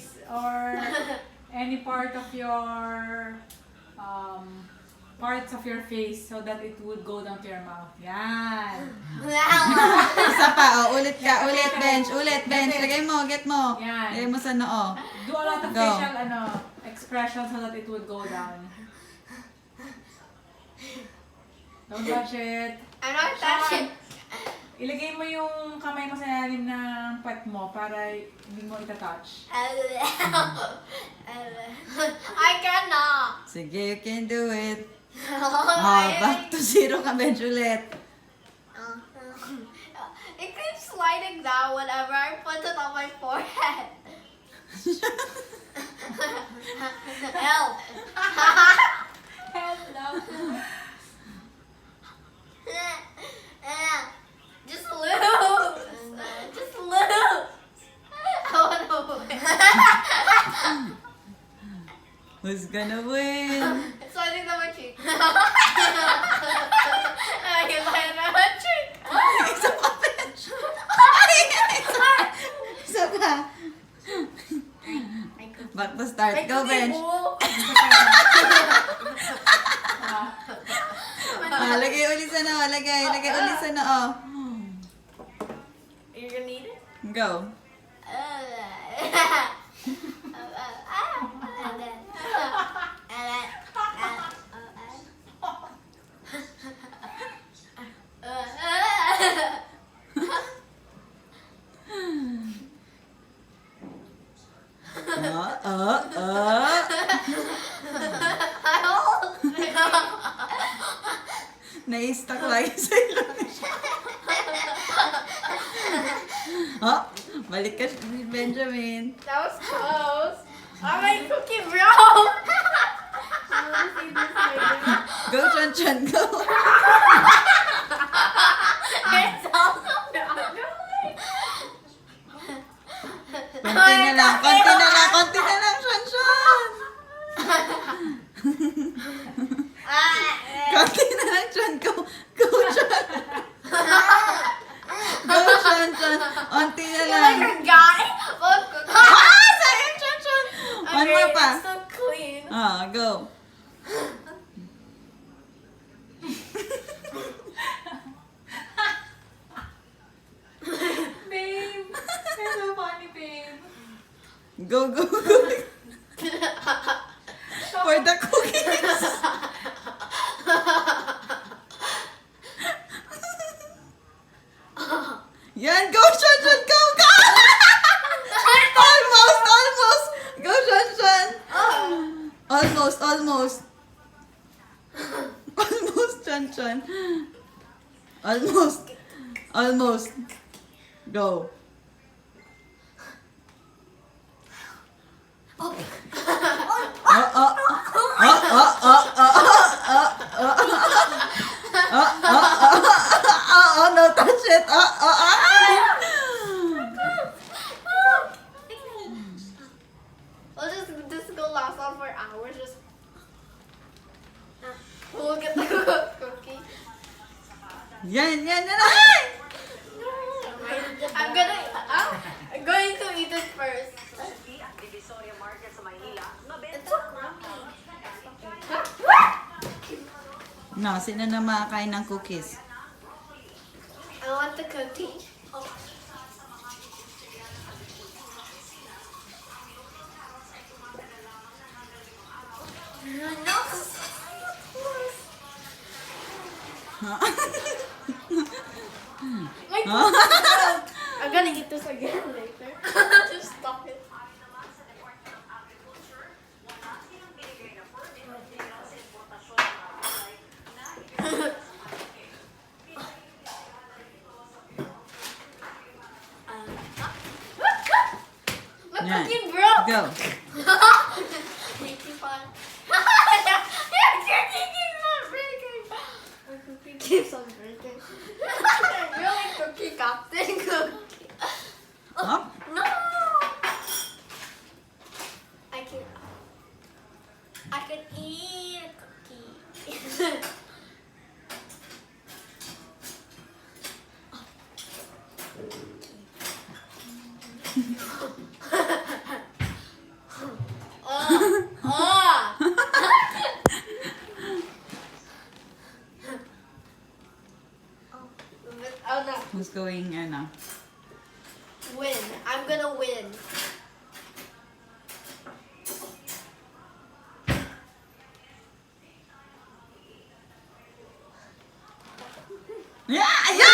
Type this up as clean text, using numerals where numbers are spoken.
face or any part of your parts of your face so that it would go down to your mouth. Yan. Isa pa, ulit ka, ulit, bench, lagay mo, get mo. Yan. Lagay mo sa noo. Do a lot of Go. facial expression so that it would go down. Don't touch it. I'm not touching. Ilagay mo yung kamay mo sa ilalim ng puwet mo para hindi mo itatouch. I cannot. Sige, you can do it. Oh, Back to zero ka, bench ulit. It keeps sliding down whenever I put it on my forehead. Help. Help lang. Just lose. Just lose. I want to win. Who's gonna win? It's sliding down my cheek. I can slide down my cheek. Isa pa, bench. Isa pa. Back to start. Go, bench. Lagay ulit sa noo. Lagay ulit sa noo. You're gonna need it? Go. Na-stuck lagi sa ilong niya. Balik ka, Benjamin. That was close. Oh, my cookie broke. Go, Chan Chan, go. It's also broke. Konti na lang, Chan Chan. Konti na lang, Chan. Go, Chan. Go, Chan Chan. Konti na You're lang. like a guy. Look, Sayang, Chan Chan. One more pa. It's so clean. Go. Babe. You're so funny, babe. Go. For the cookies. Yan, go, Chan Chan, go. Almost. Go, Chan Chan. Almost. Almost, Chan Chan. Almost. Go. No, touch it. We'll just go last on for hours. Just we'll get the cookie. Yan. I'm going to eat it first. It's so crumbly. No, sino na makakain ng cookies? I want the cookie. No. My cookie. I'm gonna eat this again later. Just stop it. My Yan. cookie broke. Go. Making fun. Your cookie keeps on breaking. My cookie keeps on breaking. Really, cookie captain cookie. Huh? No. I can eat a cookie. Oh no. Who's going, ano? Win. I'm gonna win. Yeah!